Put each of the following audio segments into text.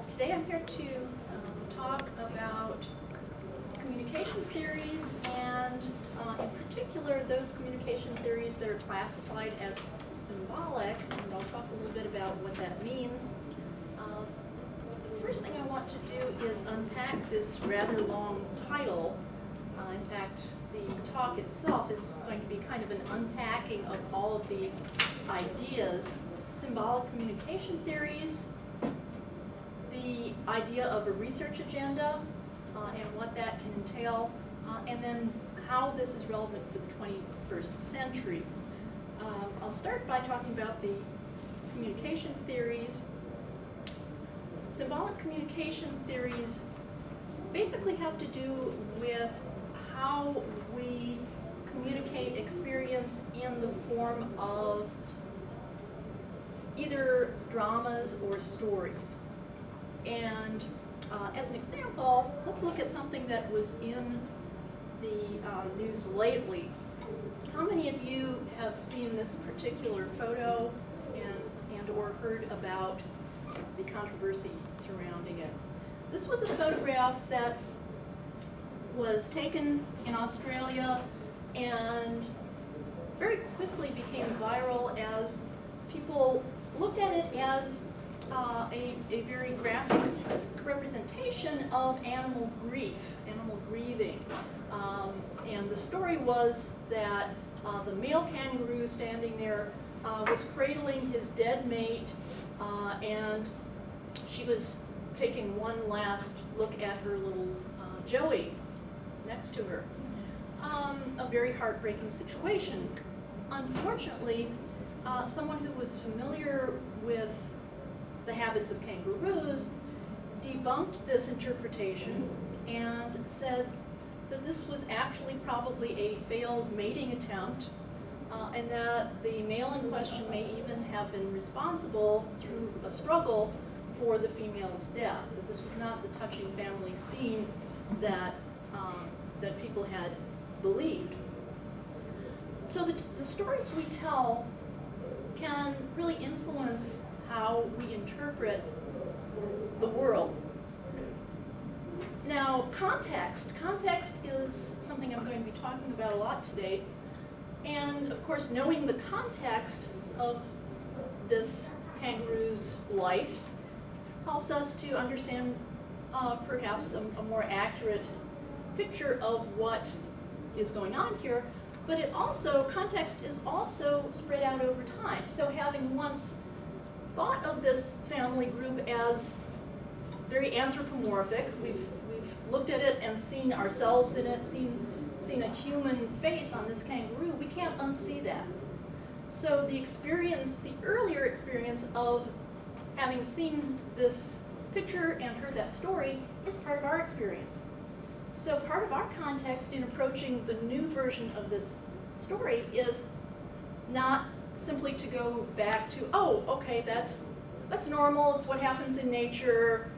Today I'm here to talk about communication theories and in particular those communication theories that are classified as symbolic, and I'll talk a little bit about what that means. The first thing I want to do is unpack this rather long title. In fact, the talk itself is going to be kind of an unpacking of all of these ideas. Symbolic communication theories, the idea of a research agenda and what that can entail, and then how this is relevant for the 21st century. I'll start by talking about the communication theories. Symbolic communication theories basically have to do with how we communicate experience in the form of either dramas or stories. And as an example, let's look at something that was in the news lately. How many of you have seen this particular photo and or heard about the controversy surrounding it? This was a photograph that was taken in Australia and very quickly became viral as people looked at it as a very graphic representation of animal grief, animal grieving. And the story was that the male kangaroo standing there was cradling his dead mate, and she was taking one last look at her little Joey next to her. A very heartbreaking situation. Unfortunately, someone who was familiar with the habits of kangaroos debunked this interpretation and said that this was actually probably a failed mating attempt, and that the male in question may even have been responsible through a struggle for the female's death, that this was not the touching family scene that people had believed. So the stories we tell can really influence how we interpret the world. Now, context is something I'm going to be talking about a lot today. And of course, knowing the context of this kangaroo's life helps us to understand perhaps a more accurate picture of what is going on here. But context is also spread out over time. So having once thought of this family group as very anthropomorphic, we've looked at it and seen ourselves in it, seen a human face on this kangaroo, we can't unsee that. So the earlier experience of having seen this picture and heard that story is part of our experience. So part of our context in approaching the new version of this story is not simply to go back to, oh, okay, that's normal, it's what happens in nature,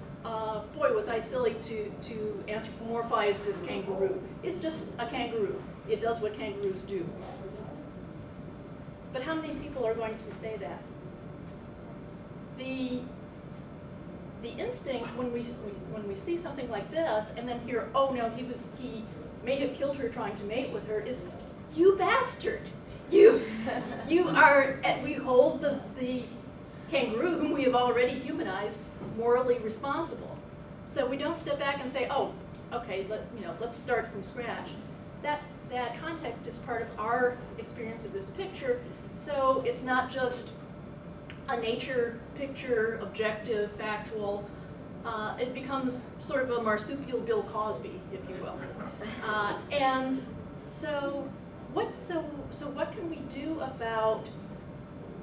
boy, was I silly to anthropomorphize this kangaroo. It's just a kangaroo. It does what kangaroos do. But how many people are going to say that? The instinct when we see something like this and then hear, oh no, he may have killed her trying to mate with her, is, you bastard! You are, we hold the kangaroo, whom we have already humanized, morally responsible. So we don't step back and say, oh, okay, let's start from scratch. That context is part of our experience of this picture, so it's not just a nature picture, objective, factual. It becomes sort of a marsupial Bill Cosby, if you will. And so what can we do about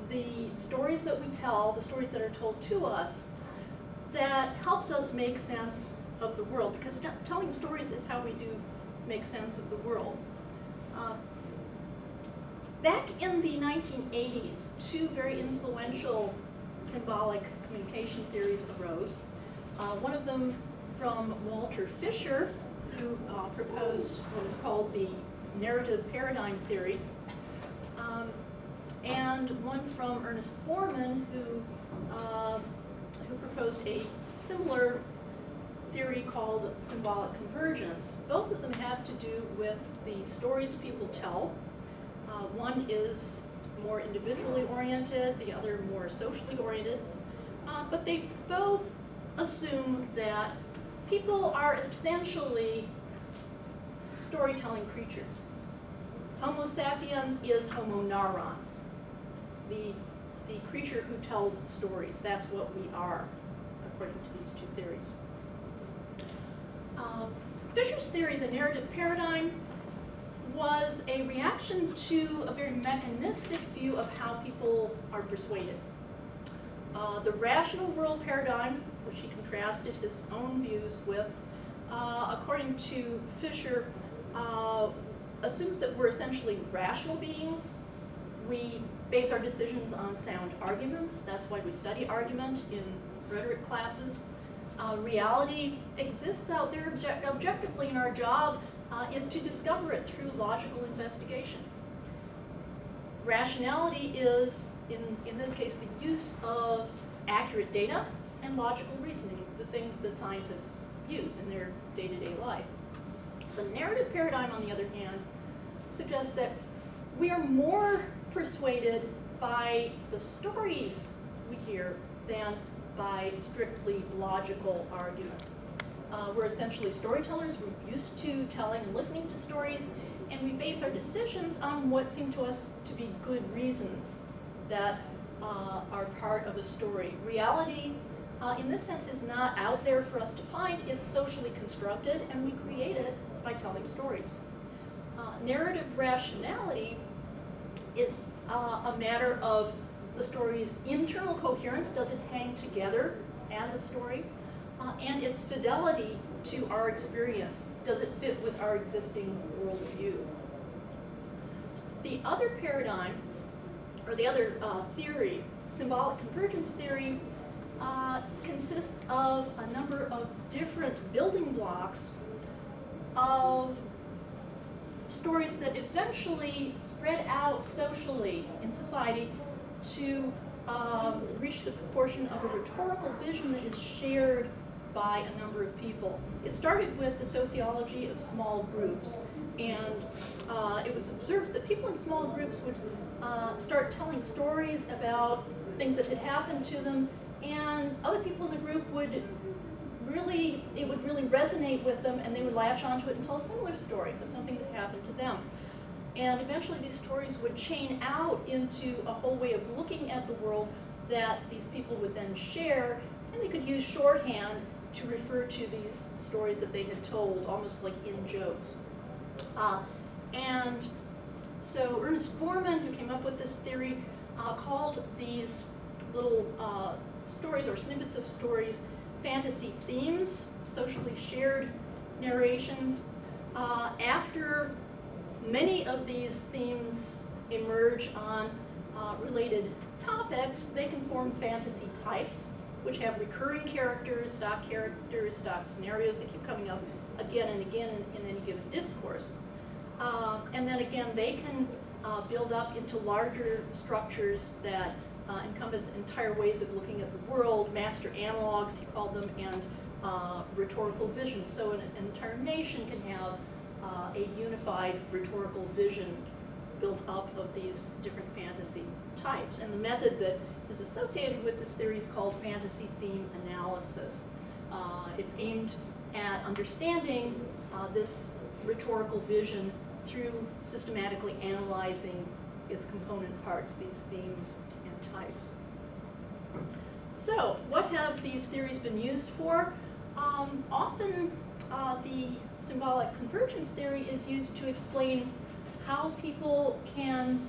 the stories that we tell, the stories that are told to us, that helps us make sense of the world? Because telling stories is how we do make sense of the world. Back in the 1980s, two very influential symbolic communication theories arose. One of them from Walter Fisher, who proposed what is called the narrative paradigm theory, and one from Ernest Borman, who who proposed a similar theory called symbolic convergence. Both of them have to do with the stories people tell. One is more individually oriented, the other more socially oriented, but they both assume that people are essentially storytelling creatures. Homo sapiens is Homo narrans, the creature who tells stories. That's what we are, according to these two theories. Fisher's theory, the narrative paradigm, was a reaction to a very mechanistic view of how people are persuaded. The rational world paradigm, which he contrasted his own views with, according to Fisher, assumes that we're essentially rational beings. We base our decisions on sound arguments. That's why we study argument in rhetoric classes. Reality exists out there objectively, and our job is to discover it through logical investigation. Rationality is, in this case, the use of accurate data and logical reasoning, the things that scientists use in their day-to-day life. The narrative paradigm, on the other hand, suggests that we are more persuaded by the stories we hear than by strictly logical arguments. We're essentially storytellers. We're used to telling and listening to stories, and we base our decisions on what seem to us to be good reasons that are part of a story. Reality, in this sense, is not out there for us to find. It's socially constructed, and we create it by telling stories. Narrative rationality is a matter of the story's internal coherence. Does it hang together as a story? And its fidelity to our experience. Does it fit with our existing worldview? The other paradigm, or the other theory, symbolic convergence theory, consists of a number of different building blocks of stories that eventually spread out socially in society to reach the proportion of a rhetorical vision that is shared by a number of people. It started with the sociology of small groups, and it was observed that people in small groups would start telling stories about things that had happened to them, and other people in the group would really resonate with them, and they would latch onto it and tell a similar story of something that happened to them. And eventually these stories would chain out into a whole way of looking at the world that these people would then share, and they could use shorthand to refer to these stories that they had told, almost like in jokes. And so Ernest Borman, who came up with this theory, called these little stories or snippets of stories fantasy themes, socially shared narrations. After many of these themes emerge on related topics, they can form fantasy types, which have recurring characters, stock scenarios that keep coming up again and again in any given discourse. And then again, they can build up into larger structures that encompass entire ways of looking at the world, master analogs, he called them, and rhetorical visions. So an entire nation can have a unified rhetorical vision built up of these different fantasy types. And the method that is associated with this theory is called fantasy theme analysis. It's aimed at understanding this rhetorical vision through systematically analyzing its component parts, these themes and types. So, what have these theories been used for? Often the symbolic convergence theory is used to explain how people can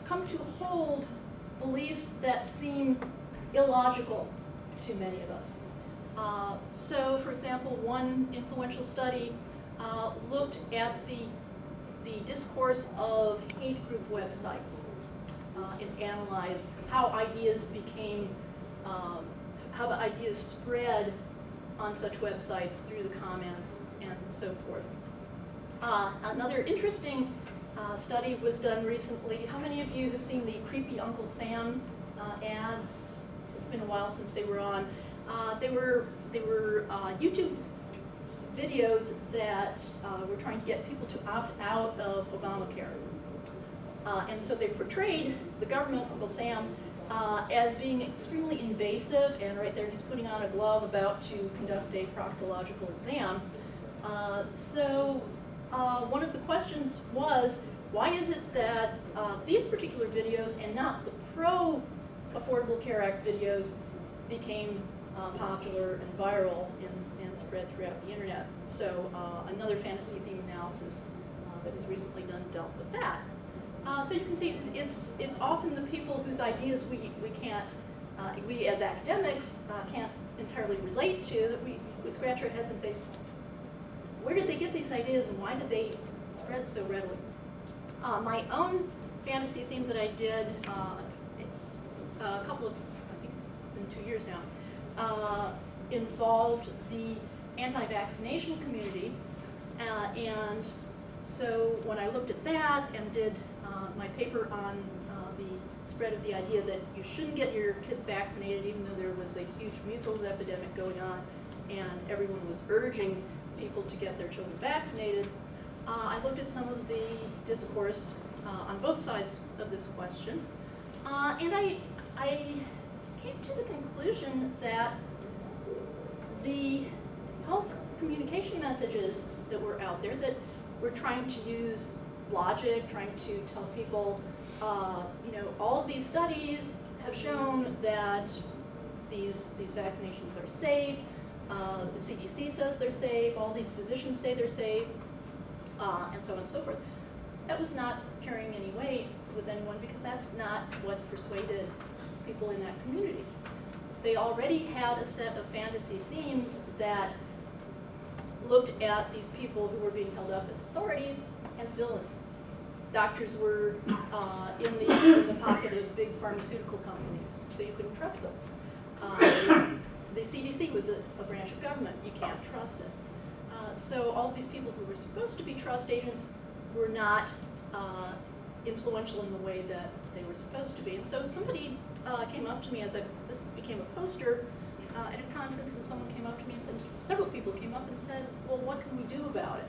come to hold beliefs that seem illogical to many of us. So, for example, one influential study looked at the discourse of hate group websites and analyzed how ideas became, how the ideas spread on such websites through the comments and so forth. Another interesting study was done recently. How many of you have seen the creepy Uncle Sam ads? It's been a while since they were on. They were YouTube videos that were trying to get people to opt out of Obamacare. And so they portrayed the government, Uncle Sam, as being extremely invasive, and right there he's putting on a glove about to conduct a proctological exam. So one of the questions was, why is it that these particular videos and not the pro-Affordable Care Act videos became popular and viral and spread throughout the internet? So another fantasy theme analysis that was recently done dealt with that. So you can see it's often the people whose ideas we can't, we as academics can't entirely relate to, that we scratch our heads and say, where did they get these ideas and why did they spread so readily? My own fantasy theme that I did a couple of, I think it's been 2 years now, involved the anti-vaccination community. And so when I looked at that and did my paper on the spread of the idea that you shouldn't get your kids vaccinated even though there was a huge measles epidemic going on and everyone was urging people to get their children vaccinated, I looked at some of the discourse on both sides of this question, and I came to the conclusion that the health communication messages that were out there that were trying to use logic, trying to tell people, all of these studies have shown that these vaccinations are safe, the CDC says they're safe, all these physicians say they're safe, and so on and so forth. That was not carrying any weight with anyone because that's not what persuaded people in that community. They already had a set of fantasy themes that looked at these people who were being held up as authorities as villains. Doctors were in the pocket of big pharmaceutical companies, so you couldn't trust them. The CDC was a branch of government. You can't trust it. So all of these people who were supposed to be trust agents were not influential in the way that they were supposed to be. And so somebody came up to me as this became a poster at a conference, and someone came up to me and said, several people came up and said, well, what can we do about it?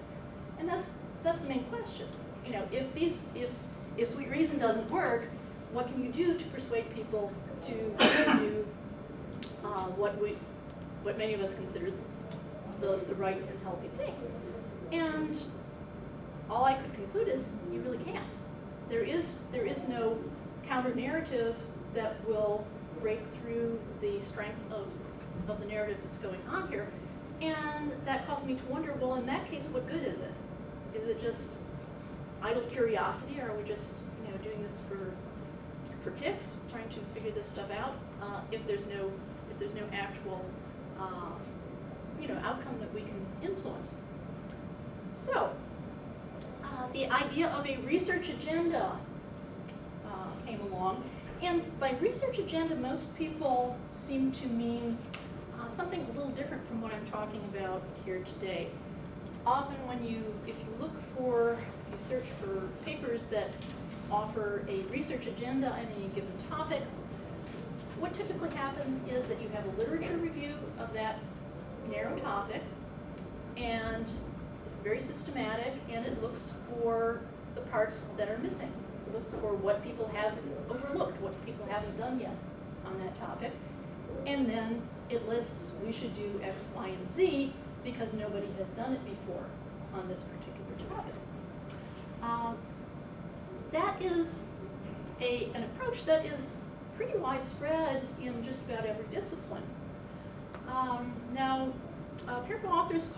And that's the main question. If sweet reason doesn't work, what can you do to persuade people to do what many of us consider the right and healthy thing? And all I could conclude is you really can't. There is no counter narrative that will break through the strength of the narrative that's going on here. And that caused me to wonder, well, in that case, what good is it? Is it just idle curiosity, or are we just doing this for kicks, trying to figure this stuff out? If there's no actual outcome that we can influence. So the idea of a research agenda came along, and by research agenda, most people seem to mean something a little different from what I'm talking about here today. Often if you search for papers that offer a research agenda on any given topic, what typically happens is that you have a literature review of that narrow topic, and it's very systematic, and it looks for the parts that are missing. It looks for what people have overlooked, what people haven't done yet on that topic, and then it lists we should do X, Y, and Z because nobody has done it before on this particular topic. That is an approach that is pretty widespread in just about every discipline. Now, a pair of authors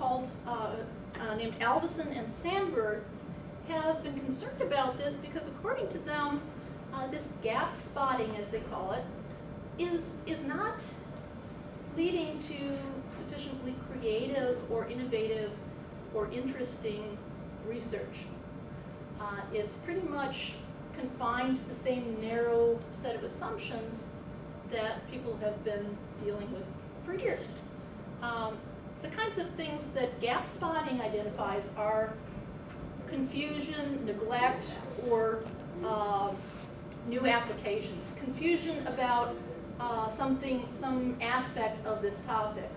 named Alvison and Sandberg have been concerned about this because, according to them, this gap spotting, as they call it, is not leading to sufficiently creative or innovative or interesting research. It's pretty much confined to the same narrow set of assumptions that people have been dealing with for years. The kinds of things that gap spotting identifies are confusion, neglect, or new applications. Confusion about some aspect of this topic.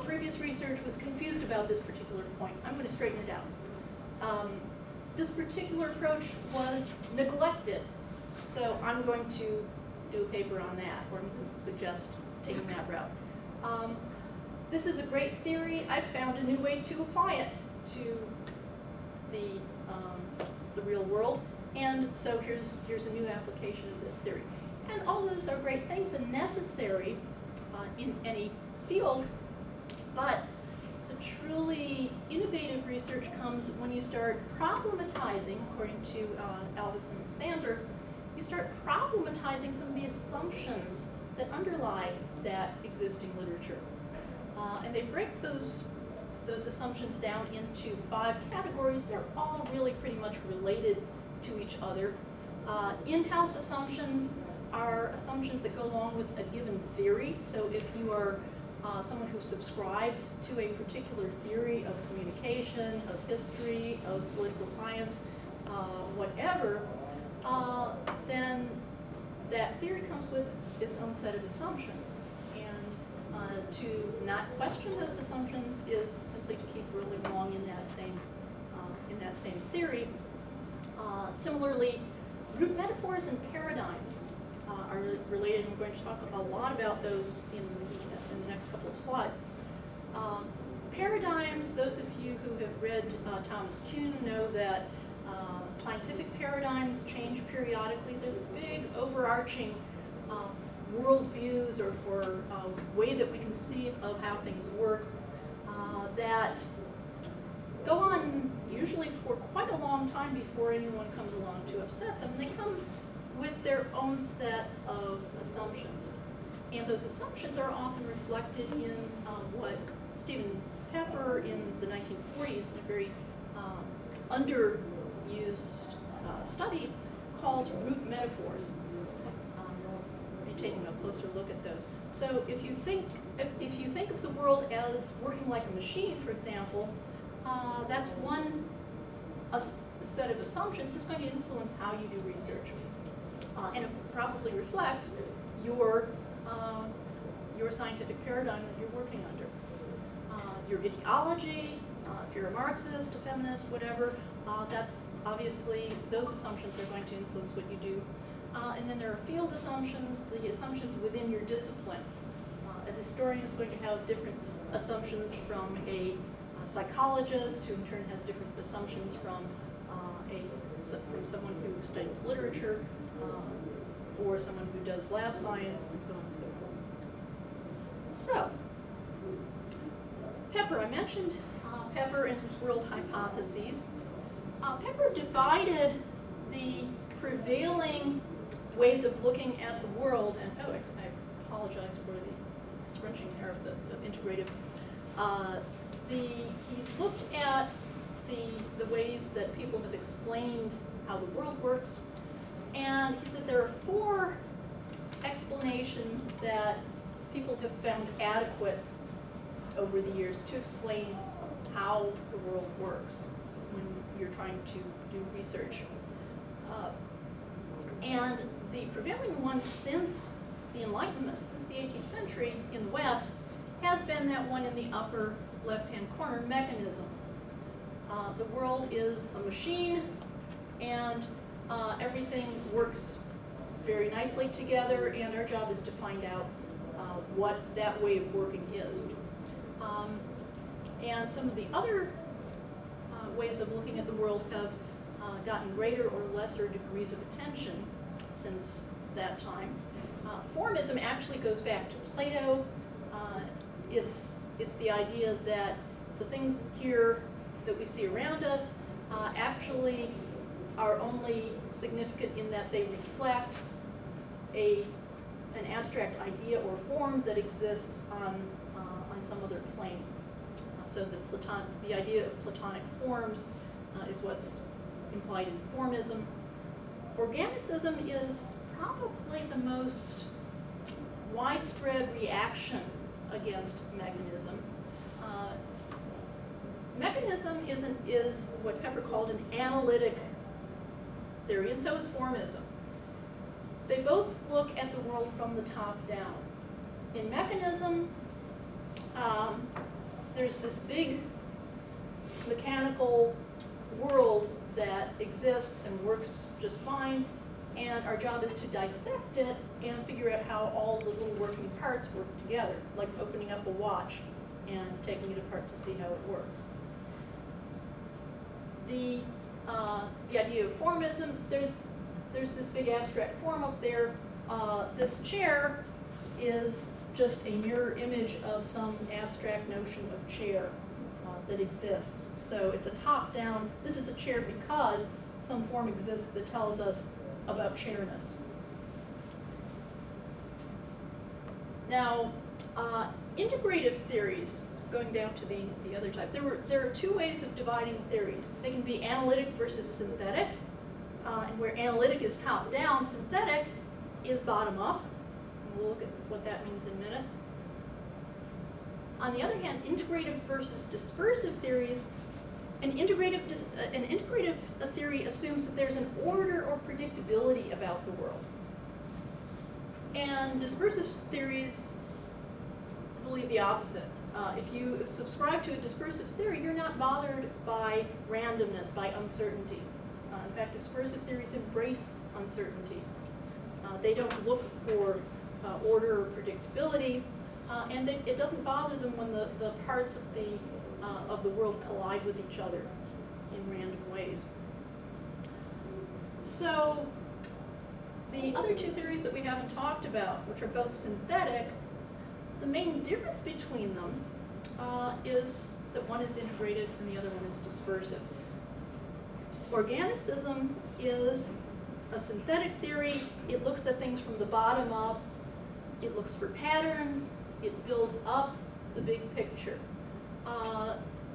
Previous research was confused about this particular point. I'm going to straighten it out. This particular approach was neglected, so I'm going to do a paper on that, or I'm going to suggest taking that route. This is a great theory. I've found a new way to apply it to the real world, and so here's a new application of this theory. And all those are great things and necessary in any field, but the truly innovative research comes when you start problematizing, according to Alvis and Sander, you start problematizing some of the assumptions that underlie that existing literature. And they break those assumptions down into 5 categories. They're all really pretty much related to each other. In-house assumptions are assumptions that go along with a given theory. So if you are someone who subscribes to a particular theory of communication, of history, of political science, whatever, then that theory comes with its own set of assumptions. And to not question those assumptions is simply to keep rolling along in that same theory. Similarly, root metaphors and paradigms are related. We're going to talk a lot about those in the next couple of slides. Paradigms, those of you who have read Thomas Kuhn know that scientific paradigms change periodically. They're the big overarching worldviews or way that we conceive of how things work that go on usually for quite a long time before anyone comes along to upset them. They come with their own set of assumptions. And those assumptions are often reflected in what Stephen Pepper in the 1940s, in a very underused study, calls root metaphors. We'll be taking a closer look at those. So if you think of the world as working like a machine, for example, that's one set of assumptions that's going to influence how you do research. And it probably reflects your scientific paradigm that you're working under. Your ideology, if you're a Marxist, a feminist, whatever, that's obviously, those assumptions are going to influence what you do. And then there are field assumptions, the assumptions within your discipline. A historian is going to have different assumptions from a psychologist, who in turn has different assumptions from someone who studies literature, or someone who does lab science, and so on and so forth. So, Pepper, I mentioned Pepper and his world hypotheses. Pepper divided the prevailing ways of looking at the world, and I apologize for the scrunching there of integrative. He looked at the ways that people have explained how the world works, and he said there are 4 explanations that people have found adequate over the years to explain how the world works when you're trying to do research. And the prevailing one since the Enlightenment, since the 18th century in the West, has been that one in the upper left-hand corner, mechanism. The world is a machine, and everything works very nicely together, and our job is to find out what that way of working is. And some of the other ways of looking at the world have gotten greater or lesser degrees of attention since that time. Formism actually goes back to Plato. It's the idea that the things here that we see around us actually are only significant in that they reflect an abstract idea or form that exists on some other plane. So the idea of Platonic forms is what's implied in formism. Organicism is probably the most widespread reaction against mechanism. Mechanism is what Pepper called an analytic theory, and so is formism. they both look at the world from the top down. In mechanism, there's this big mechanical world that exists and works just fine, and our job is to dissect it and figure out how all the little working parts work together, like opening up a watch and taking it apart to see how it works. The idea of formism, there's this big abstract form up there. This chair is just a mirror image of some abstract notion of chair that exists. So it's a top-down, this is a chair because some form exists that tells us about chairness. Now, integrative theories, going down to the other type, there are two ways of dividing theories. They can be analytic versus synthetic, and where analytic is top-down, synthetic is bottom-up. We'll look at what that means in a minute. On the other hand, integrative versus dispersive theories, an integrative theory assumes that there's an order or predictability about the world. And dispersive theories believe the opposite. If you subscribe to a dispersive theory, you're not bothered by randomness, by uncertainty. In fact, dispersive theories embrace uncertainty. They don't look for order or predictability, and it doesn't bother them when the parts of the world collide with each other in random ways. So the other two theories that we haven't talked about, which are both synthetic, the main difference between them is that one is integrative and the other one is dispersive. Organicism is a synthetic theory. It looks at things from the bottom up. It looks for patterns. It builds up the big picture.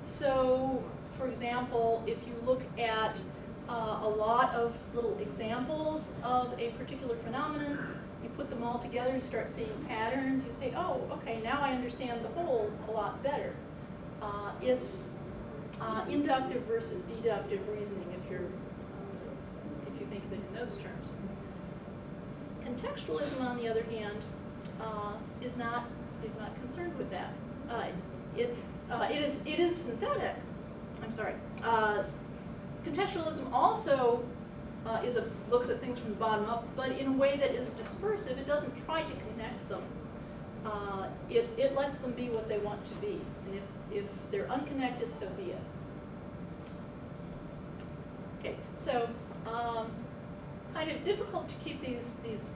So, for example, if you look at a lot of little examples of a particular phenomenon, you put them all together, you start seeing patterns, you say, oh, okay, now I understand the whole a lot better. It's inductive versus deductive reasoning if you think of it in those terms. Contextualism, on the other hand, is not concerned with that. It is synthetic. I'm sorry. Contextualism also looks at things from the bottom up, but in a way that is dispersive. It doesn't try to connect them. It lets them be what they want to be, and if they're unconnected, so be it. Okay, so kind of difficult to keep these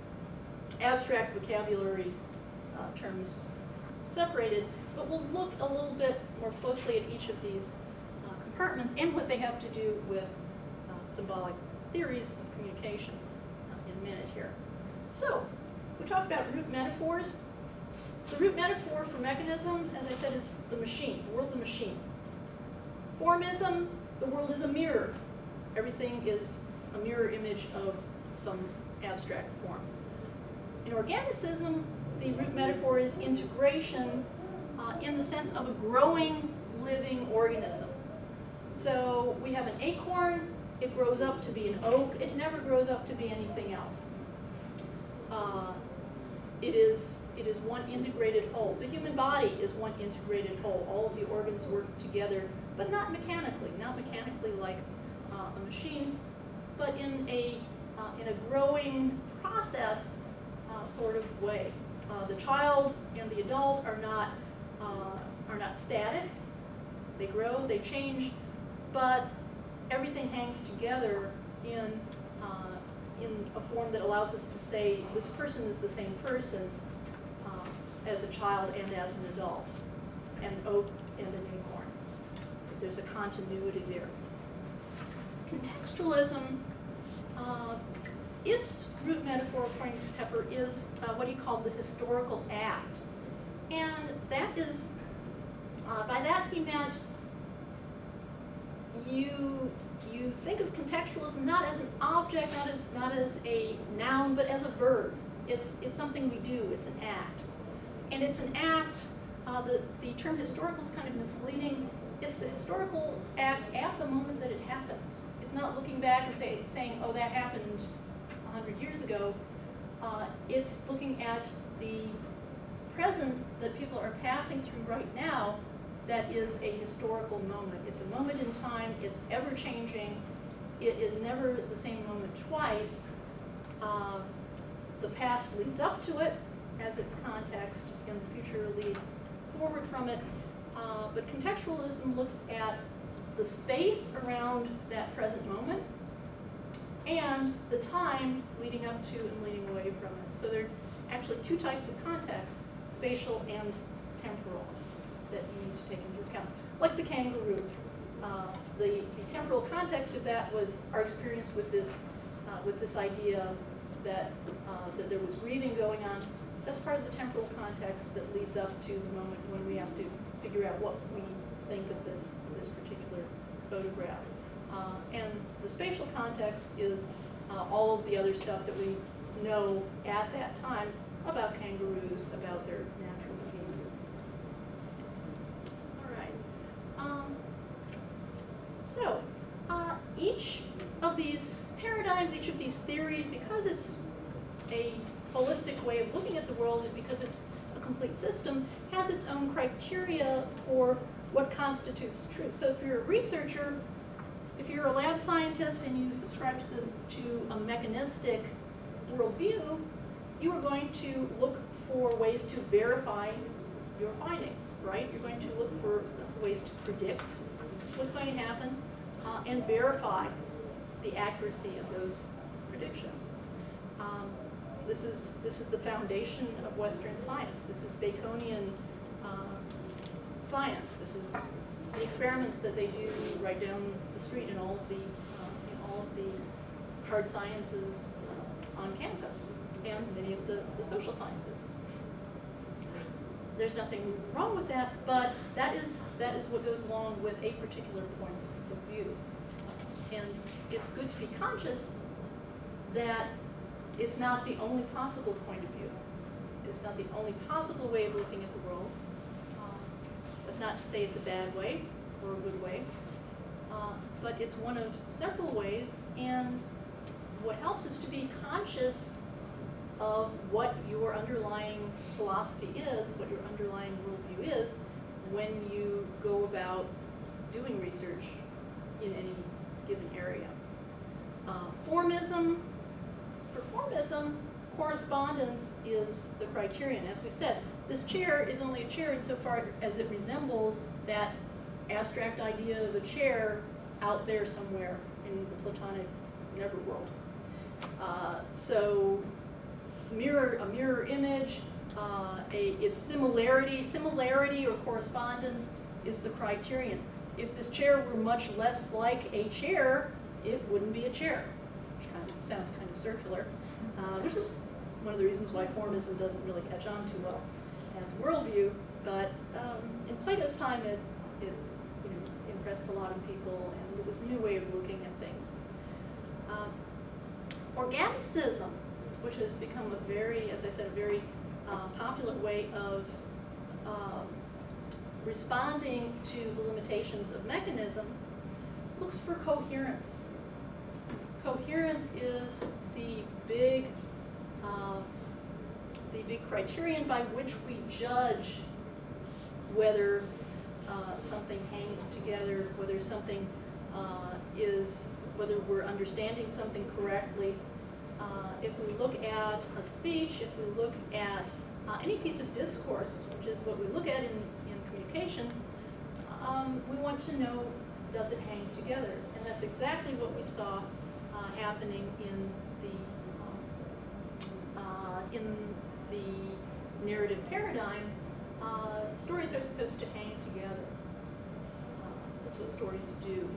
abstract vocabulary terms separated, but we'll look a little bit more closely at each of these compartments and what they have to do with symbolic theories of communication in a minute here. So, we talked about root metaphors. The root metaphor for mechanism, as I said, is the machine. The world's a machine. Formism, the world is a mirror. Everything is a mirror image of some abstract form. In organicism, the root metaphor is integration in the sense of a growing, living organism. So we have an acorn, it grows up to be an oak, it never grows up to be anything else. It is one integrated whole. The human body is one integrated whole. All of the organs work together, but not mechanically like a machine, but in a growing process sort of way. The child and the adult are not static. They grow, they change, but everything hangs together in a form that allows us to say this person is the same person as a child and as an adult, an oak and an acorn. There's a continuity there. Contextualism, its root metaphor, according to Pepper, is what he called the historical act. And that is, by that he meant you think of contextualism not as an object, not as a noun, but as a verb. It's something we do, it's an act. And it's an act, the term historical is kind of misleading. It's the historical act at the moment that it happens. It's not looking back and saying, oh, that happened 100 years ago. It's looking at the present that people are passing through right now that is a historical moment. It's a moment in time, it's ever changing, it is never the same moment twice. The past leads up to it as its context, and the future leads forward from it. But contextualism looks at the space around that present moment and the time leading up to and leading away from it. So there are actually two types of context, spatial and temporal, that you need to take into account. Like the kangaroo, the temporal context of that was our experience with this idea that there was grieving going on. That's part of the temporal context that leads up to the moment when we have to figure out what we think of this particular photograph. And the spatial context is all of the other stuff that we know at that time about kangaroos, about their natural behavior. All right. So each of these paradigms, each of these theories, because it's a holistic way of looking at the world and because it's a complete system, has its own criteria for what constitutes truth. So if you're a researcher, if you're a lab scientist and you subscribe to a mechanistic worldview, you are going to look for ways to verify your findings, right? You're going to look for ways to predict what's going to happen and verify the accuracy of those predictions. This is the foundation of Western science. This is Baconian science. This is the experiments that they do right down the street in all of the hard sciences on campus, and many of the social sciences. There's nothing wrong with that, but that is what goes along with a particular point of view. And it's good to be conscious that it's not the only possible point of view. It's not the only possible way of looking at the world. That's not to say it's a bad way or a good way, but it's one of several ways, and what helps is to be conscious of what your underlying philosophy is, what your underlying worldview is, when you go about doing research in any given area. Formism, for formism, correspondence is the criterion. As we said, this chair is only a chair insofar as it resembles that abstract idea of a chair out there somewhere in the Platonic netherworld. So a mirror image, its similarity or correspondence is the criterion. If this chair were much less like a chair, it wouldn't be a chair, which sounds kind of circular, which is one of the reasons why formism doesn't really catch on too well as a worldview. But in Plato's time, it impressed a lot of people, and it was a new way of looking at things. Organicism, which has become a very, as I said, a very popular way of responding to the limitations of mechanism, looks for coherence. Coherence is the big criterion by which we judge whether something hangs together, whether something whether we're understanding something correctly. If we look at a speech, if we look at any piece of discourse, which is what we look at in communication, we want to know, does it hang together? And that's exactly what we saw happening in the narrative paradigm. Stories are supposed to hang together. That's what stories do.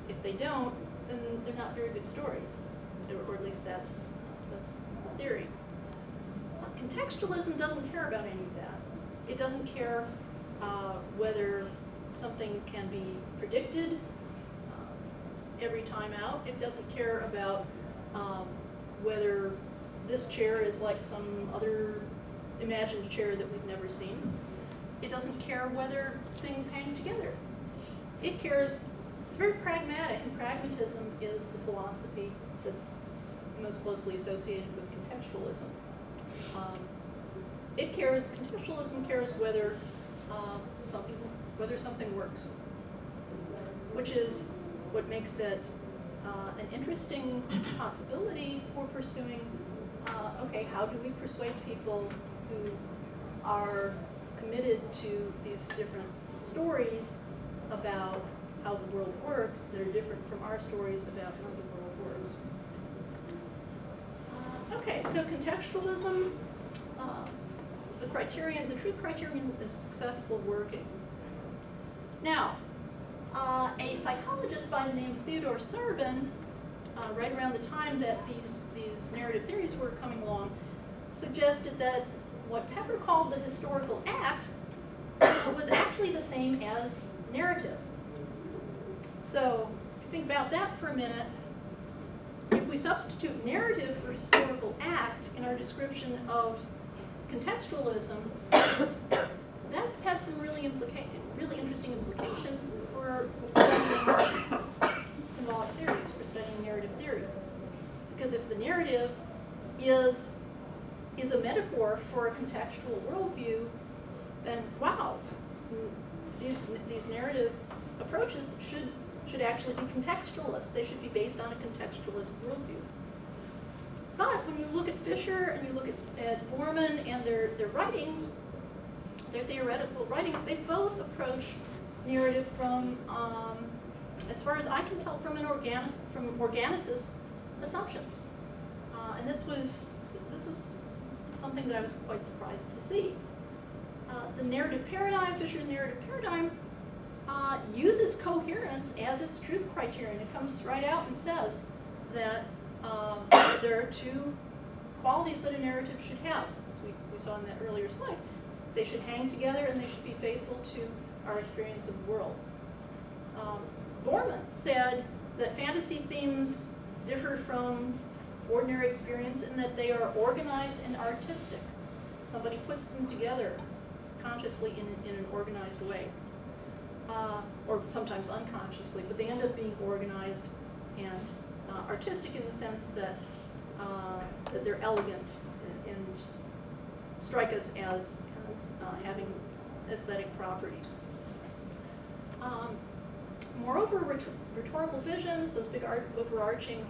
If they don't, then they're not very good stories, or at least that's the theory. Contextualism doesn't care about any of that. It doesn't care whether something can be predicted every time out. It doesn't care about whether this chair is like some other imagined chair that we've never seen. It doesn't care whether things hang together. It cares, it's very pragmatic, and pragmatism is the philosophy that's most closely associated with contextualism. Contextualism cares whether something works, which is what makes it an interesting possibility for pursuing, okay, how do we persuade people who are committed to these different stories about how the world works that are different from our stories about how the world works. Okay, so contextualism, the truth criterion is successful working. Now, a psychologist by the name of Theodore Sarban, right around the time that these narrative theories were coming along, suggested that what Pepper called the historical act was actually the same as narrative. So, if you think about that for a minute, if we substitute narrative for historical act in our description of contextualism, that has some really interesting implications for studying symbolic theories, for studying narrative theory. Because if the narrative is a metaphor for a contextual worldview, then wow, these narrative approaches should actually be contextualist. They should be based on a contextualist worldview. But when you look at Fisher and you look at Borman and their writings, their theoretical writings, they both approach narrative from, as far as I can tell, from organicist assumptions. And this was something that I was quite surprised to see. The narrative paradigm, Fisher's narrative paradigm, uses coherence as its truth criterion. It comes right out and says that there are two qualities that a narrative should have, as we saw in that earlier slide. They should hang together and they should be faithful to our experience of the world. Borman said that fantasy themes differ from ordinary experience in that they are organized and artistic. Somebody puts them together consciously in an organized way, or sometimes unconsciously, but they end up being organized and artistic in the sense that they're elegant and strike us as having aesthetic properties. Moreover, rhetorical visions, those big overarching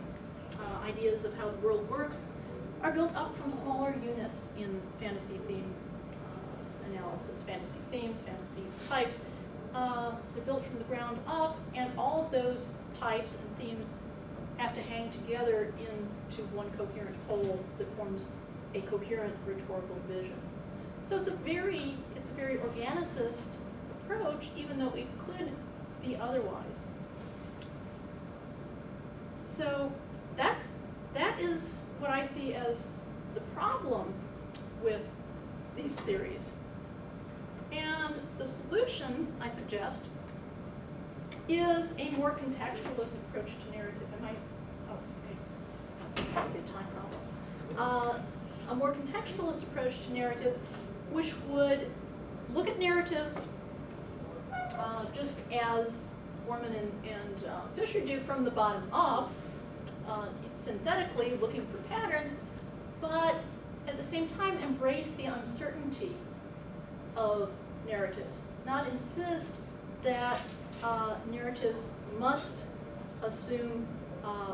ideas of how the world works, are built up from smaller units in fantasy theme analysis. Fantasy themes, fantasy types, they're built from the ground up, and all of those types and themes have to hang together into one coherent whole that forms a coherent rhetorical vision. So it's a very organicist approach, even though it could be otherwise. So that is what I see as the problem with these theories. And the solution, I suggest, is a more contextualist approach to narrative. A time problem. A more contextualist approach to narrative, which would look at narratives just as Borman and Fisher do, from the bottom up, synthetically looking for patterns, but at the same time embrace the uncertainty of narratives, not insist that narratives must assume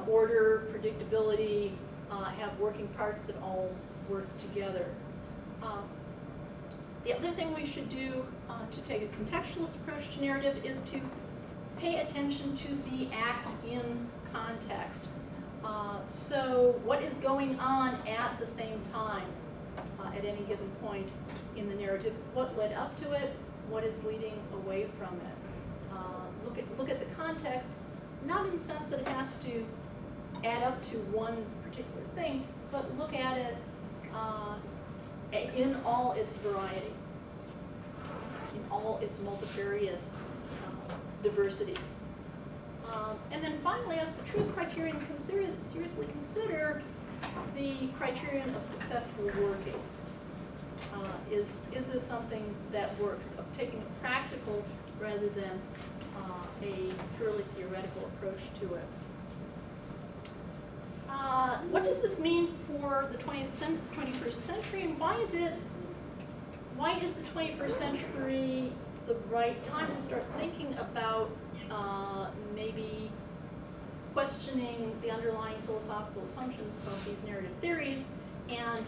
order, predictability, have working parts that all work together. The other thing we should do to take a contextualist approach to narrative is to pay attention to the act in context. So what is going on at the same time at any given point in the narrative? What led up to it? What is leading away from it? Look at the context, not in the sense that it has to add up to one particular thing, but look at it in all its variety, in all its multifarious diversity. And then finally, as the truth criterion, seriously consider the criterion of successful working. Is this something that works, of taking a practical rather than a purely theoretical approach to it? What does this mean for the 21st century, and why is the 21st century the right time to start thinking about maybe questioning the underlying philosophical assumptions of these narrative theories and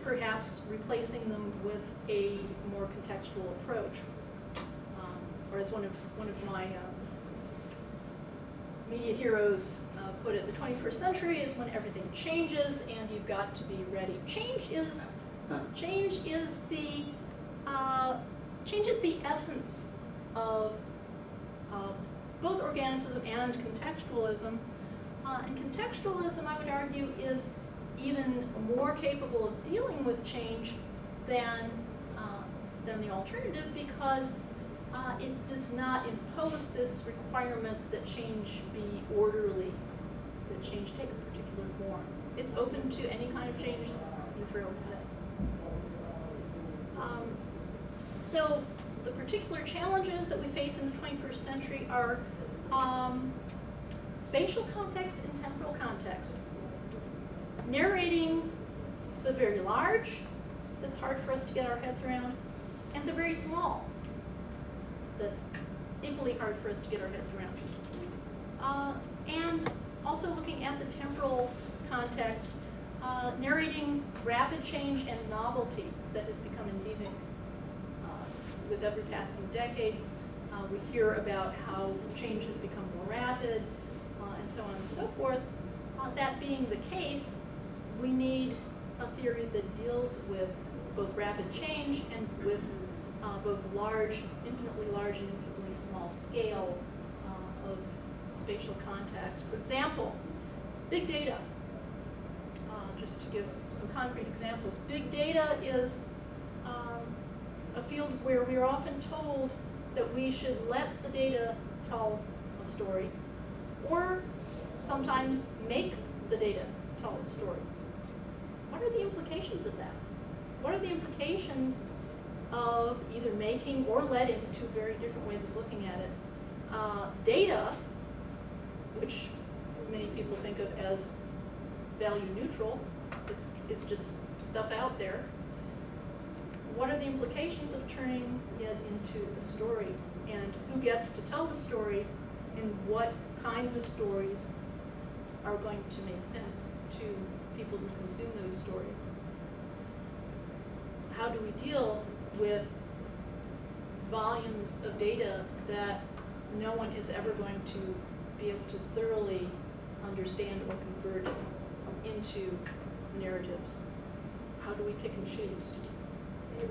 perhaps replacing them with a more contextual approach? Or as one of my media heroes put it, the 21st century is when everything changes and you've got to be ready. Change is the essence of both organicism and contextualism. And contextualism, I would argue, is even more capable of dealing with change than the alternative, because it does not impose this requirement that change be orderly, that change take a particular form. It's open to any kind of change you throw at it. So the particular challenges that we face in the 21st century are spatial context and temporal context. Narrating the very large, that's hard for us to get our heads around, and the very small, that's equally hard for us to get our heads around. And also looking at the temporal context, narrating rapid change and novelty that has become endemic with every passing decade. We hear about how change has become more rapid, and so on and so forth. That being the case, we need a theory that deals with both rapid change and with both infinitely large and infinitely small scale of spatial context. For example, big data. Just to give some concrete examples, big data is a field where we are often told that we should let the data tell a story, or sometimes make the data tell a story. What are the implications of that? What are the implications of either making or letting, two very different ways of looking at it? Data, which many people think of as value neutral, it's just stuff out there. What are the implications of turning it into a story? And who gets to tell the story? And what kinds of stories are going to make sense to people who consume those stories? How do we deal with volumes of data that no one is ever going to be able to thoroughly understand or convert into narratives? How do we pick and choose?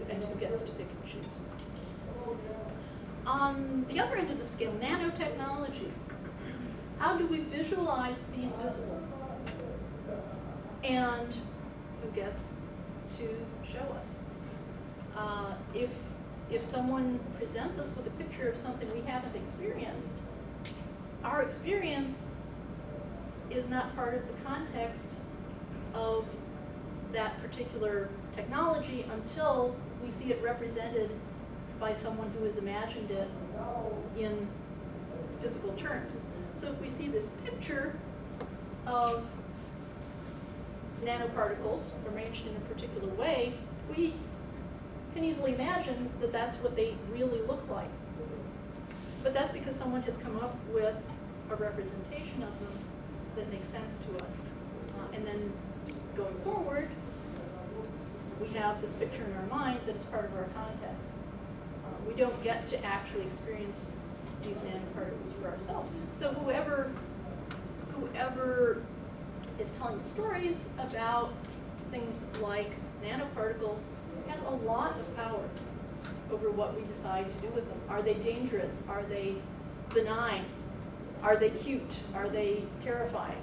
And who gets to pick and choose? On the other end of the scale, nanotechnology. How do we visualize the invisible? And who gets to show us? If someone presents us with a picture of something we haven't experienced, our experience is not part of the context of that particular technology until we see it represented by someone who has imagined it in physical terms. So if we see this picture of nanoparticles arranged in a particular way, we can easily imagine that that's what they really look like. But that's because someone has come up with a representation of them that makes sense to us. And then going forward, we have this picture in our mind that is part of our context. We don't get to actually experience these nanoparticles for ourselves. So whoever is telling stories about things like nanoparticles has a lot of power over what we decide to do with them. Are they dangerous? Are they benign? Are they cute? Are they terrifying?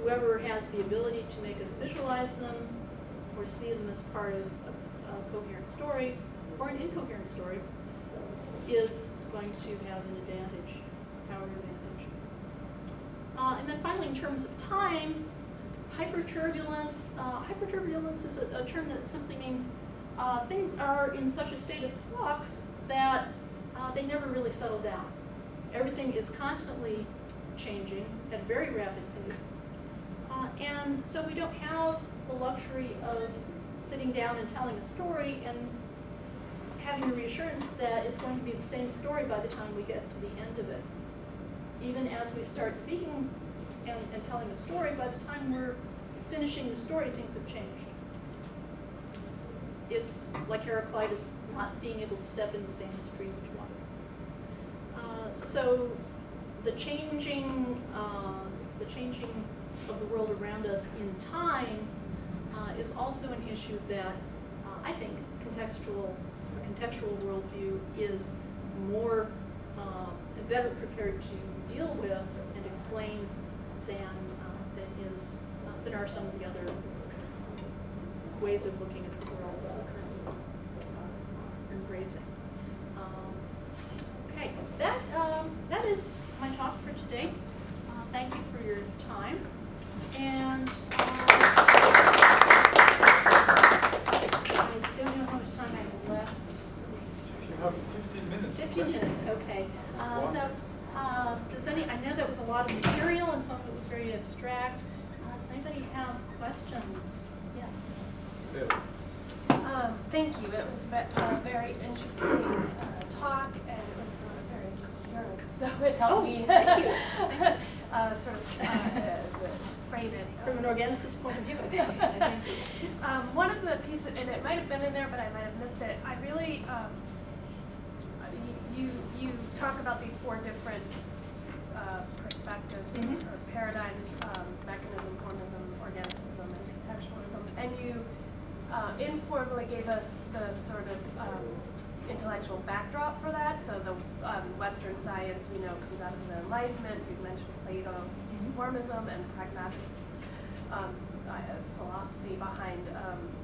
Whoever has the ability to make us visualize them or see them as part of a coherent story or an incoherent story is going to have an advantage, power advantage. And then finally, in terms of time, hyperturbulence. Hyperturbulence is a term that simply means things are in such a state of flux that they never really settle down. Everything is constantly changing at a very rapid pace. And so we don't have the luxury of sitting down and telling a story and having the reassurance that it's going to be the same story by the time we get to the end of it. Even as we start speaking and telling a story, by the time we're finishing the story, things have changed. It's like Heraclitus not being able to step in the same street twice. So the changing of the world around us in time is also an issue that I think a contextual worldview is more better prepared to deal with and explain than are some of the other ways of looking at the world that we're currently embracing. Okay, that is my talk for today. Thank you for your time. And I don't know how much time I have left. You have 15 minutes. 15 minutes, okay. I know that was a lot of material and some of it was very abstract. Does anybody have questions? Yes. Sarah. Thank you. It was a very interesting talk, and it was very coherent, so it helped me thank you. sort of frame it. From an organicist point of view, I think. One of the pieces, and it might have been in there, but I might have missed it. I really, you talk about these four different perspectives or paradigms: mechanism, formism, organicism, and contextualism. And you informally gave us the sort of intellectual backdrop for that. So the Western science we know comes out of the Enlightenment. You mentioned Plato, formism, and pragmatic philosophy behind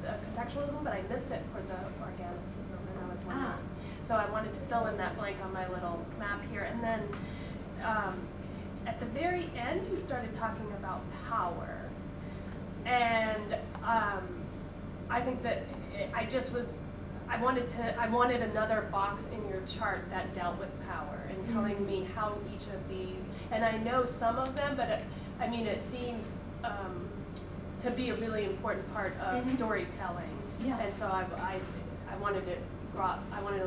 contextualism, but I missed it for the organicism, and I was wondering. So I wanted to fill in that blank on my little map here. And then at the very end, you started talking about power. And I think that I wanted another box in your chart that dealt with power and telling me how each of these, and I know some of them, but it seems to be a really important part of storytelling. Yeah. And so I wanted a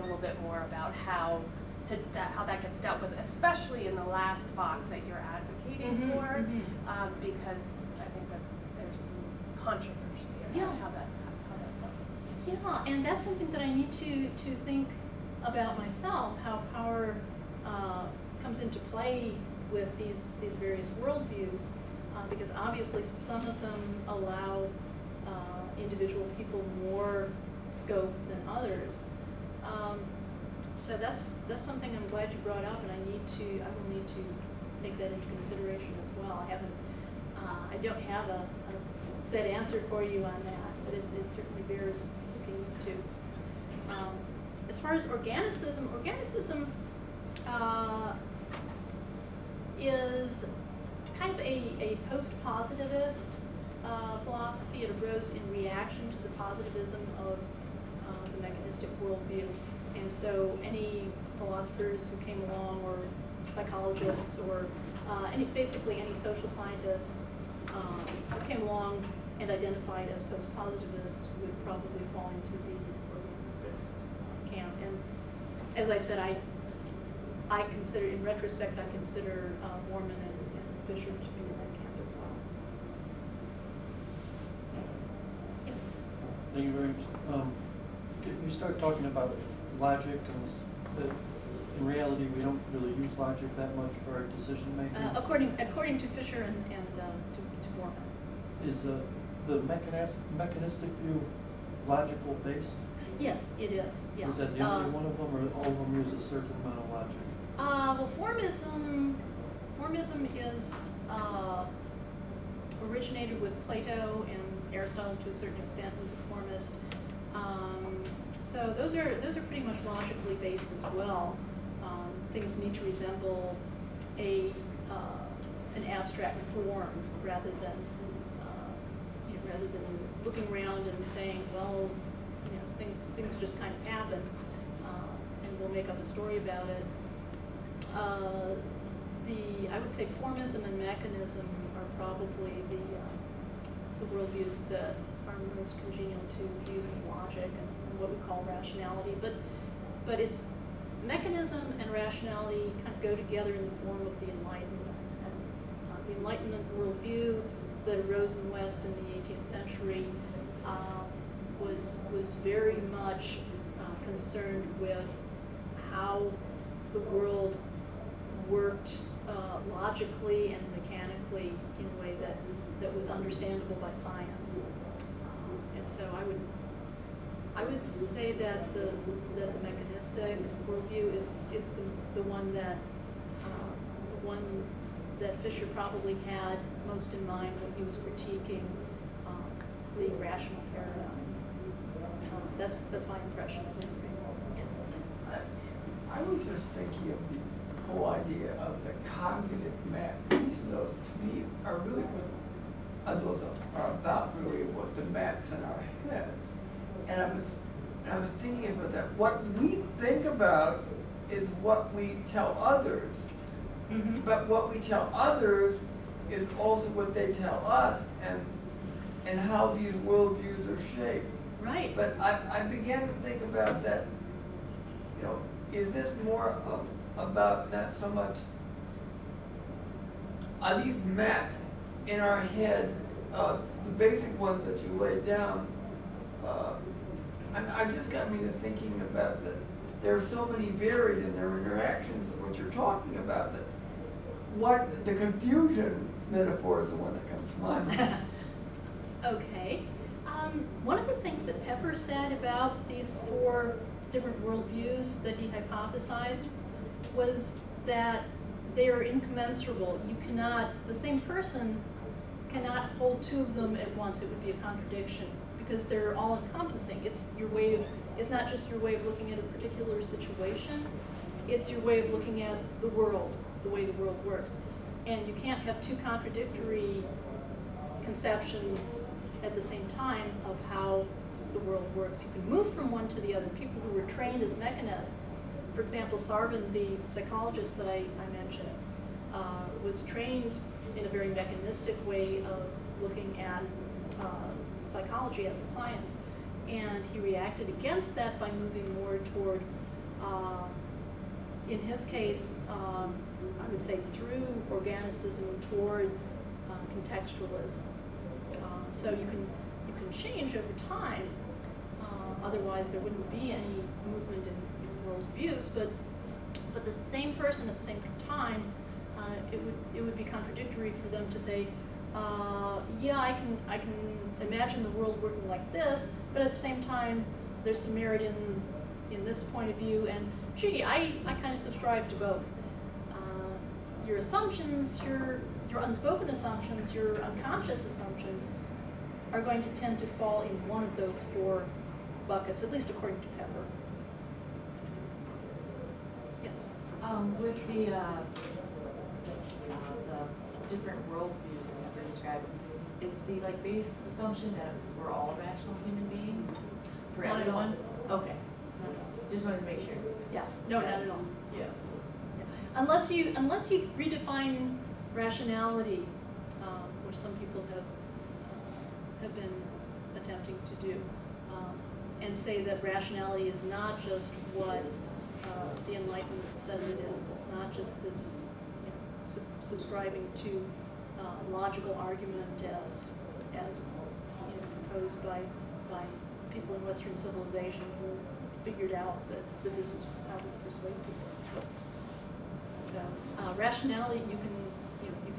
little bit more about how that gets dealt with, especially in the last box that you're advocating for, because I think that there's some controversy around how that's dealt with. Yeah, and that's something that I need to think about myself, how power comes into play with these various worldviews, because obviously some of them allow individual people more scope than others. So that's something I'm glad you brought up, and I will need to take that into consideration as well. I don't have a set answer for you on that, but it certainly bears looking into. As far as organicism is kind of a post-positivist philosophy. It arose in reaction to the positivism of the mechanistic worldview. And so any philosophers who came along, or psychologists, or basically any social scientists who came along and identified as post-positivists would probably fall into the organicist camp. And as I said, I consider, in retrospect, I consider Borman and Fisher to be in that camp as well. Yes? Thank you very much. You start talking about logic, and in reality we don't really use logic that much for our decision making. According to Fisher and to Borman. Is the mechanistic view logical based? Yes, it is. Yeah. Is that the only one of them, or all of them use a certain amount of logic? Well, formism is originated with Plato, and Aristotle to a certain extent was a formist. So those are pretty much logically based as well. Things need to resemble an abstract form rather than looking around and saying, well, things just kind of happen, and we'll make up a story about it. I would say formism and mechanism are probably the worldviews that are most congenial to views of logic and what we call rationality. But it's mechanism and rationality kind of go together in the form of the Enlightenment. And the Enlightenment worldview that arose in the West in the 18th century was very much concerned with how the world worked logically and mechanically in a way that was understandable by science. And so I would say that the mechanistic worldview is the one that Fisher probably had most in mind when he was critiquing the rational paradigm. That's my impression of it. Yes. I was just thinking of the whole idea of the cognitive map. Each of those, to me, are really those are about really what the maps in our heads. And I was thinking about that. What we think about is what we tell others. Mm-hmm. But what we tell others is also what they tell us, and how these worldviews are shaped. Right. But I began to think about that, is this more about not so much, are these maps in our head, the basic ones that you laid down, I just got me to thinking about that there are so many varied in their interactions of what you're talking about, that what the confusion metaphor is the one that comes to mind. Okay. One of the things that Pepper said about these 4 different worldviews that he hypothesized was that they are incommensurable. The same person cannot hold 2 of them at once. It would be a contradiction because they're all encompassing. It's not just your way of looking at a particular situation, it's your way of looking at the world, the way the world works. And you can't have 2 contradictory conceptions at the same time of how the world works. You can move from one to the other. People who were trained as mechanists, for example, Sarvan, the psychologist that I mentioned, was trained in a very mechanistic way of looking at psychology as a science. And he reacted against that by moving more toward, in his case, I would say through organicism toward contextualism. So you can change over time. Otherwise, there wouldn't be any movement in worldviews. But the same person at the same time, it would be contradictory for them to say, yeah, I can imagine the world working like this, but at the same time, there's some merit in this point of view, and gee, I kind of subscribe to both. Your assumptions, your unspoken assumptions, your unconscious assumptions are going to tend to fall in one of those 4 buckets, at least according to Pepper. Yes? With the different worldviews that Pepper described, is the base assumption that we're all rational human beings for Not at all. everyone? Okay. Just wanted to make sure. Yeah, no, not at all. Yeah. Unless you redefine rationality, which some people have been attempting to do, and say that rationality is not just what the Enlightenment says it is. It's not just this subscribing to logical argument as proposed by people in Western civilization who figured out that this is how we persuade people. So rationality, you can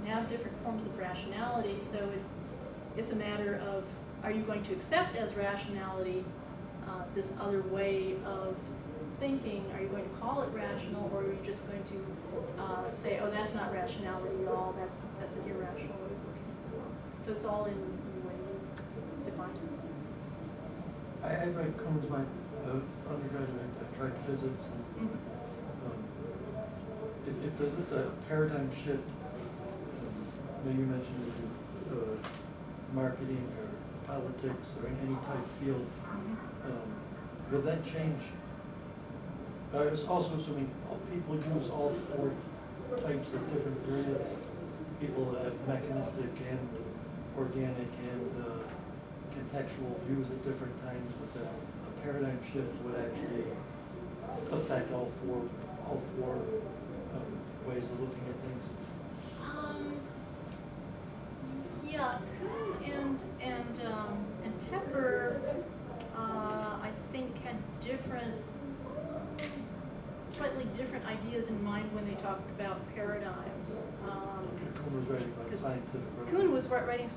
have different forms of rationality. So it's a matter of, are you going to accept as rationality this other way of thinking? Are you going to call it rational, or are you just going to say, oh, that's not rationality at all, that's an irrational way of looking at the world? So it's all in the way you define it. So. I come to my undergraduate, I tried physics, and if the paradigm shift, you mentioned marketing or politics or in any type field, will that change? It's also assuming people use all 4 types of different periods. People have mechanistic and organic and contextual views at different times, but a paradigm shift would actually affect all four ways of looking at things. Yeah, Kuhn and Pepper, I think had slightly different ideas in mind when they talked about paradigms. Kuhn was writing about 'cause scientific. Kuhn was writing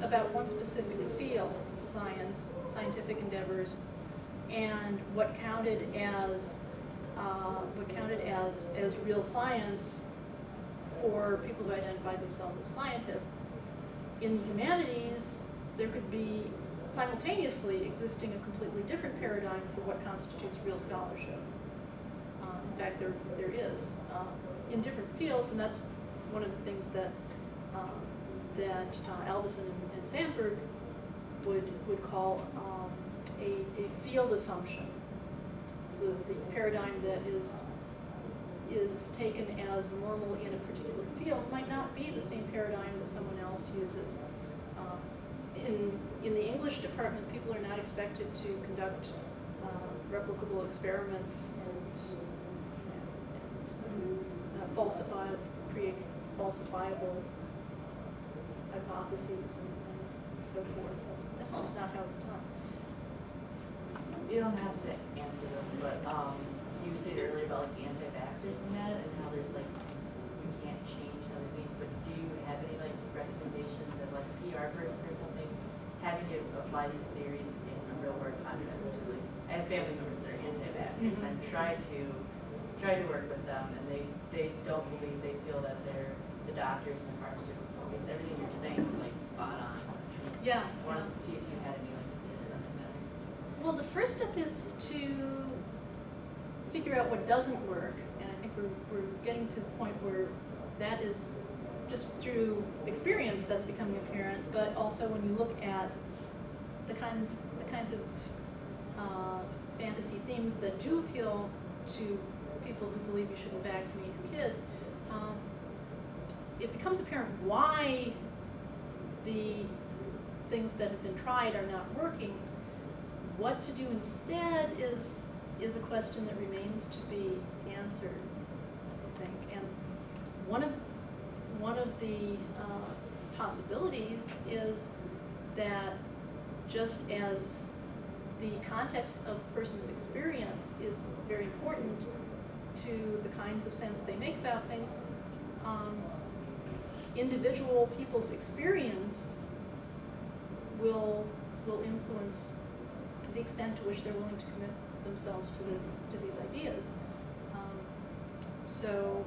about one specific field, scientific endeavors, and what counted as real science for people who identified themselves as scientists. In the humanities, there could be simultaneously existing a completely different paradigm for what constitutes real scholarship. In fact, there is in different fields, and that's one of the things that Albison and Sandberg would call a field assumption. The paradigm that is taken as normal in a particular field might not be the same paradigm that someone else uses. In the English department, people are not expected to conduct replicable experiments and create falsifiable hypotheses and so forth. That's just not how it's done. You don't have to answer this, but you stated earlier about like the anti-vaxxers and that, and how there's like, you can't change how they think, but do you have any like recommendations as like a PR person or something, having to apply these theories in a real world context? Like, I have family members that are anti-vaxxers, and I've tried to work with them, and they don't believe, they feel that they're the doctors and the pharmaceutical companies, everything you're saying is like spot on. Yeah. Wanted to see if you had any like ideas on that matter. Well, the first step is to figure out what doesn't work, and I think we're getting to the point where that is just through experience that's becoming apparent, but also when you look at the kinds of fantasy themes that do appeal to people who believe you shouldn't vaccinate your kids, it becomes apparent why the things that have been tried are not working. What to do instead is a question that remains to be answered, I think. And one of the possibilities is that just as the context of a person's experience is very important to the kinds of sense they make about things, individual people's experience will influence the extent to which they're willing to commit themselves to these ideas. So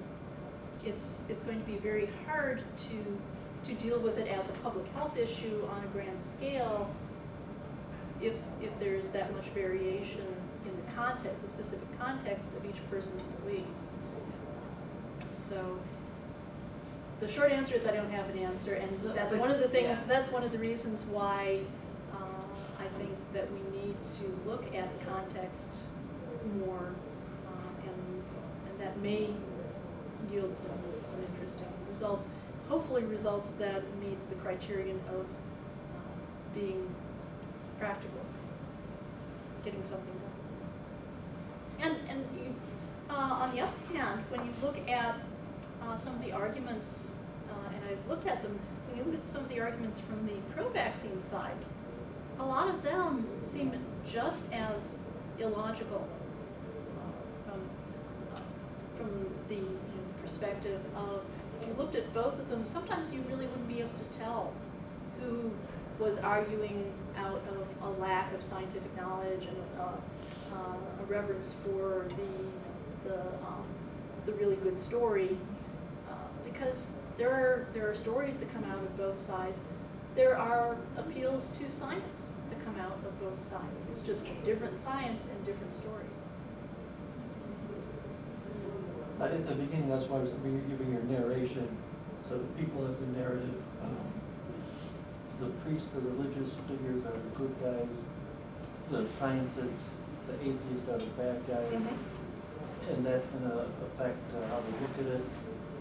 it's going to be very hard to deal with it as a public health issue on a grand scale if there's that much variation in the specific context of each person's beliefs. So the short answer is I don't have an answer, and that's one of the things. Yeah. That's one of the reasons why I think that we need to look at context more, and that may yield some interesting results. Hopefully, results that meet the criterion of being practical, getting something done. And you, on the other hand, when you look at some of the arguments, and I've looked at them, when you look at some of the arguments from the pro-vaccine side, a lot of them seem just as illogical from the perspective of, if you looked at both of them, sometimes you really wouldn't be able to tell who was arguing out of a lack of scientific knowledge and a reverence for the really good story, because there are stories that come out of both sides. There are appeals to science that come out of both sides. It's just different science and different stories. At the beginning, that's why I was giving your narration, so that people have the narrative. The priests, the religious figures are the good guys. The scientists, the atheists are the bad guys. Mm-hmm. And that's going to affect how they look at it.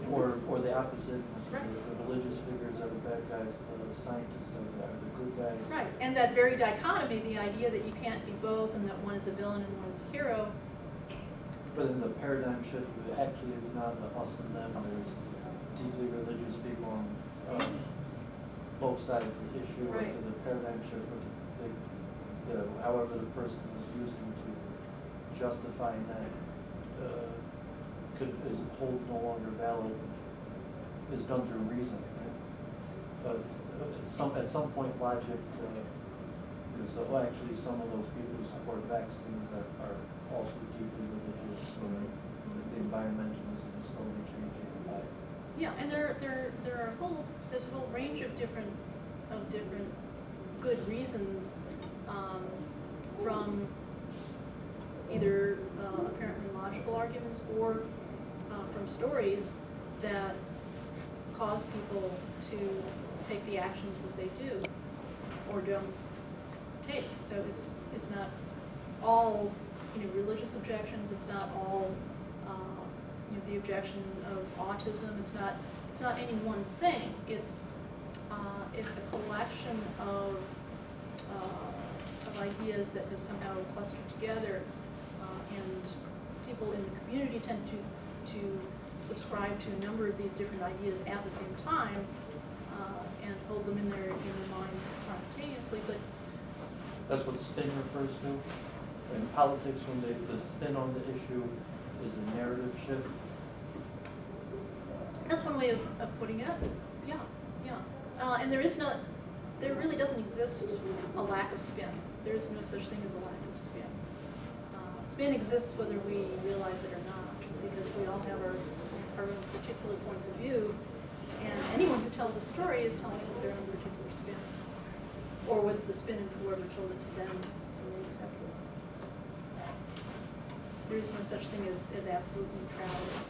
Or the opposite, Right. the religious figures are the bad guys, the scientists are the good guys. Right, and that very dichotomy, the idea that you can't be both and that one is a villain and one is a hero. But in the paradigm shift, actually it's not a us and them, there's deeply religious people on both sides of the issue. Right. So the paradigm shift, however the person is using to justifying that holds no longer valid, is done through reason, right? But at some point logic is, actually some of those people who support vaccines are also deeply religious, or the environmentalism is slowly changing by. Yeah, and there's a whole range of different good reasons, from either apparently logical arguments or from stories that cause people to take the actions that they do or don't take. So it's not all religious objections. It's not all the objection of autism. It's not any one thing. It's a collection of ideas that have somehow clustered together, and people in the community tend to subscribe to a number of these different ideas at the same time, and hold them in their minds simultaneously. But That's what spin refers to. In politics, when the spin on the issue is a narrative shift. that's one way of putting it. Yeah. And there really doesn't exist a lack of spin. There is no such thing as a lack of spin. Spin exists whether we realize it or not, because we all have our own particular points of view, and anyone who tells a story is telling it with their own particular spin, or with the spin of whoever told it to them and they accept it. There is no such thing as absolute neutrality.